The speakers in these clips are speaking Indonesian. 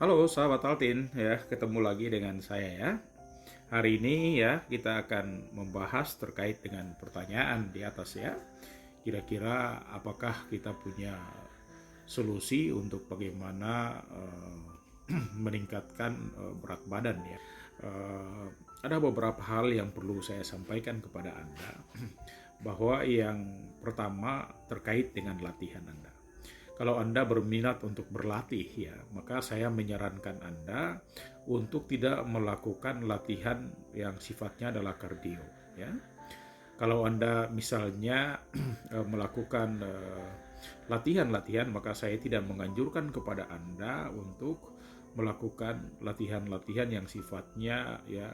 Halo sahabat Altin, ya ketemu lagi dengan saya ya. Hari ini ya kita akan membahas terkait dengan pertanyaan di atas ya. Kira-kira apakah kita punya solusi untuk bagaimana meningkatkan berat badan ya. Eh, ada beberapa hal yang perlu saya sampaikan kepada Anda bahwa yang pertama terkait dengan latihan Anda. Kalau Anda berminat untuk berlatih ya, maka saya menyarankan Anda untuk tidak melakukan latihan yang sifatnya adalah kardio ya. Kalau Anda misalnya melakukan latihan-latihan, maka saya tidak menganjurkan kepada Anda untuk melakukan latihan-latihan yang sifatnya ya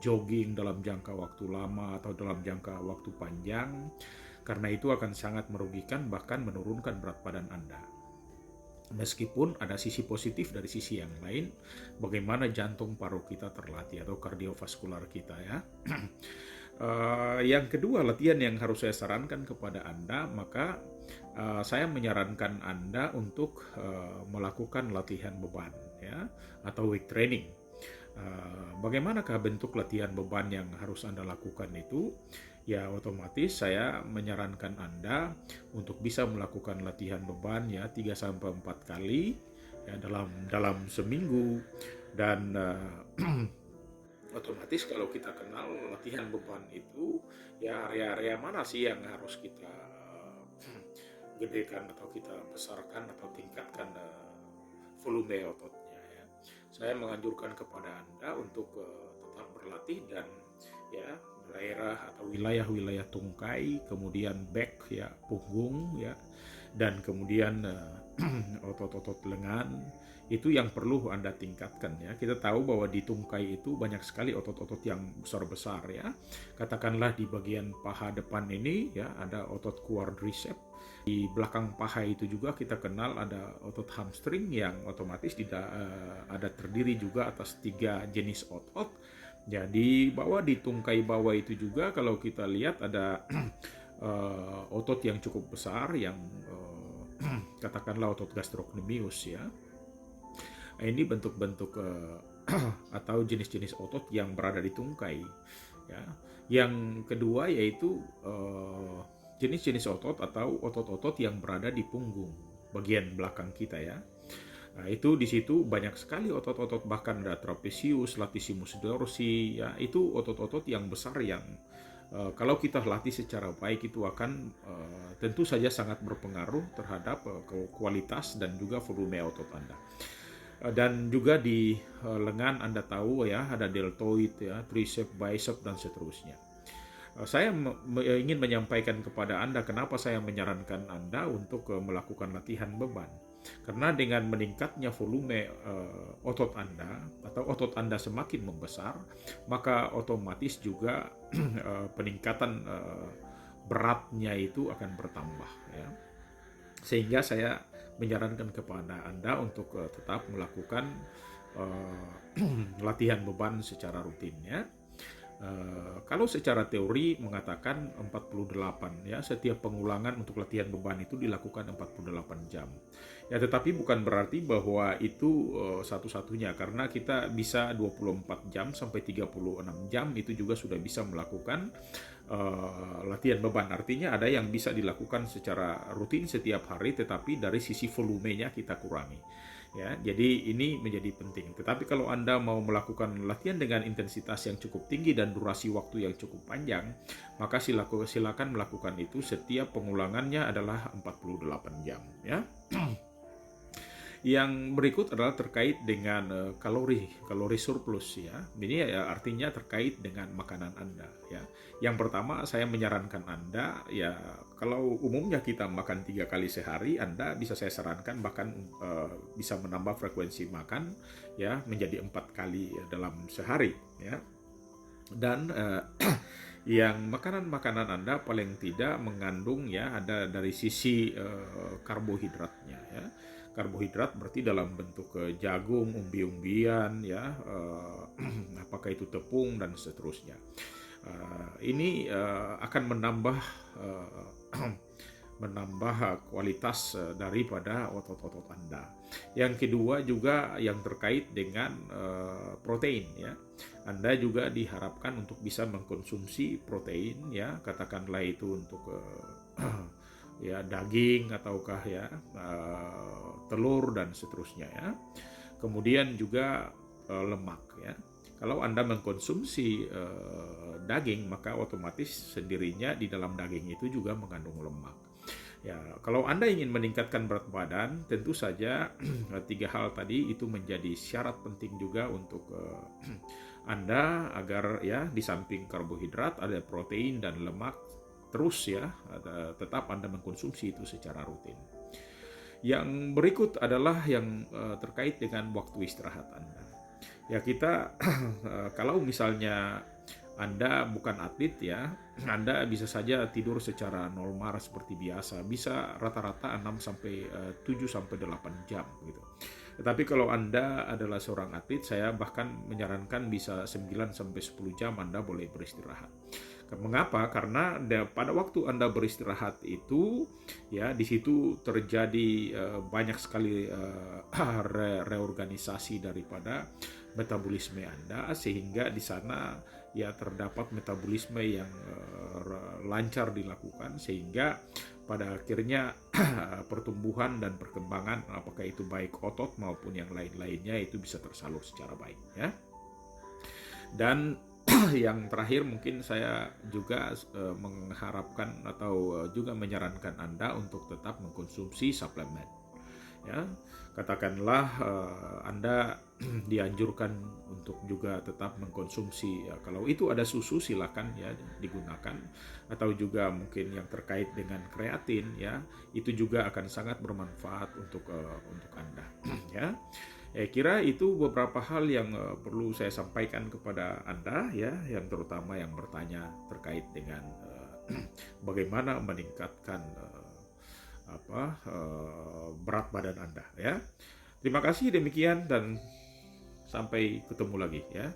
jogging dalam jangka waktu lama atau dalam jangka waktu panjang, karena itu akan sangat merugikan bahkan menurunkan berat badan Anda. Meskipun ada sisi positif dari sisi yang lain, bagaimana jantung paru kita terlatih atau kardiovaskular kita ya. Yang kedua, latihan yang harus saya sarankan kepada Anda, maka saya menyarankan Anda untuk melakukan latihan beban ya atau weight training. Bagaimanakah bentuk latihan beban yang harus Anda lakukan itu? Ya otomatis saya menyarankan Anda untuk bisa melakukan latihan beban ya 3-4 kali ya dalam seminggu, dan otomatis kalau kita kenal latihan beban itu ya area-area mana sih yang harus kita gedekan atau kita besarkan atau tingkatkan volume ototnya ya. Saya menganjurkan kepada Anda untuk tetap berlatih dan ya daerah atau wilayah-wilayah tungkai, kemudian back ya punggung ya, dan kemudian otot-otot lengan itu yang perlu Anda tingkatkan ya. Kita tahu bahwa di tungkai itu banyak sekali otot-otot yang besar-besar ya. Katakanlah di bagian paha depan ini ya ada otot quadriceps. Di belakang paha itu juga kita kenal ada otot hamstring yang otomatis tidak ada terdiri juga atas 3 jenis otot. Jadi bawah di tungkai bawah itu juga kalau kita lihat ada otot yang cukup besar yang katakanlah otot gastrocnemius ya. Ini bentuk-bentuk atau jenis-jenis otot yang berada di tungkai ya. Yang kedua yaitu jenis-jenis otot atau otot-otot yang berada di punggung bagian belakang kita ya. Nah, itu di situ banyak sekali otot-otot, bahkan ada trapezius, latissimus dorsi ya, itu otot-otot yang besar yang kalau kita latih secara baik itu akan tentu saja sangat berpengaruh terhadap kualitas dan juga volume otot Anda. Dan juga di lengan Anda tahu ya ada deltoid ya, tricep, bicep dan seterusnya. Saya ingin menyampaikan kepada Anda kenapa saya menyarankan Anda untuk melakukan latihan beban. Karena dengan meningkatnya volume otot Anda atau otot Anda semakin membesar, maka otomatis juga peningkatan beratnya itu akan bertambah ya. Sehingga saya menyarankan kepada Anda untuk tetap melakukan latihan beban secara rutin ya. Kalau secara teori mengatakan 48 ya, setiap pengulangan untuk latihan beban itu dilakukan 48 jam. Ya, tetapi bukan berarti bahwa itu satu-satunya, karena kita bisa 24 jam sampai 36 jam itu juga sudah bisa melakukan latihan beban. Artinya ada yang bisa dilakukan secara rutin setiap hari, tetapi dari sisi volumenya kita kurangi. Ya, jadi ini menjadi penting. Tetapi kalau Anda mau melakukan latihan dengan intensitas yang cukup tinggi dan durasi waktu yang cukup panjang, maka silakan melakukan itu. Setiap pengulangannya adalah 48 jam ya. Yang berikut adalah terkait dengan kalori surplus ya. Ini ya artinya terkait dengan makanan Anda ya. Yang pertama saya menyarankan Anda ya, kalau umumnya kita makan 3 kali sehari, Anda bisa saya sarankan bahkan bisa menambah frekuensi makan ya menjadi 4 kali ya, dalam sehari ya. Dan yang makanan-makanan Anda paling tidak mengandung ya ada dari sisi karbohidratnya ya. Karbohidrat berarti dalam bentuk jagung, umbi-umbian ya, apakah itu tepung dan seterusnya. Ini akan menambah menambah kualitas daripada otot-otot Anda. Yang kedua juga yang terkait dengan protein ya. Anda juga diharapkan untuk bisa mengkonsumsi protein ya, katakanlah itu untuk ya daging ataukah ya telur dan seterusnya ya. Kemudian juga lemak ya. Kalau Anda mengkonsumsi daging, maka otomatis sendirinya di dalam daging itu juga mengandung lemak. Ya, kalau Anda ingin meningkatkan berat badan, tentu saja 3 hal tadi itu menjadi syarat penting juga untuk Anda agar ya di samping karbohidrat ada protein dan lemak terus ya, tetap Anda mengkonsumsi itu secara rutin. Yang berikut adalah yang terkait dengan waktu istirahat Anda. Ya kita kalau misalnya Anda bukan atlet ya, Anda bisa saja tidur secara normal seperti biasa, bisa rata-rata 6 sampai 7 sampai 8 jam gitu. Tetapi kalau Anda adalah seorang atlet, saya bahkan menyarankan bisa 9 sampai 10 jam Anda boleh beristirahat. Mengapa? Karena pada waktu Anda beristirahat itu ya di situ terjadi banyak sekali reorganisasi daripada metabolisme Anda, sehingga di sana ya terdapat metabolisme yang lancar dilakukan, sehingga pada akhirnya pertumbuhan dan perkembangan apakah itu baik otot maupun yang lain-lainnya itu bisa tersalur secara baik ya. Dan yang terakhir mungkin saya juga mengharapkan atau juga menyarankan Anda untuk tetap mengkonsumsi suplemen ya. Katakanlah Anda dianjurkan untuk juga tetap mengkonsumsi ya, kalau itu ada susu silakan ya digunakan, atau juga mungkin yang terkait dengan kreatin ya, itu juga akan sangat bermanfaat untuk Anda ya. Kira itu beberapa hal yang perlu saya sampaikan kepada Anda ya, yang terutama yang bertanya terkait dengan bagaimana meningkatkan berat badan Anda ya. Terima kasih, demikian dan sampai ketemu lagi ya.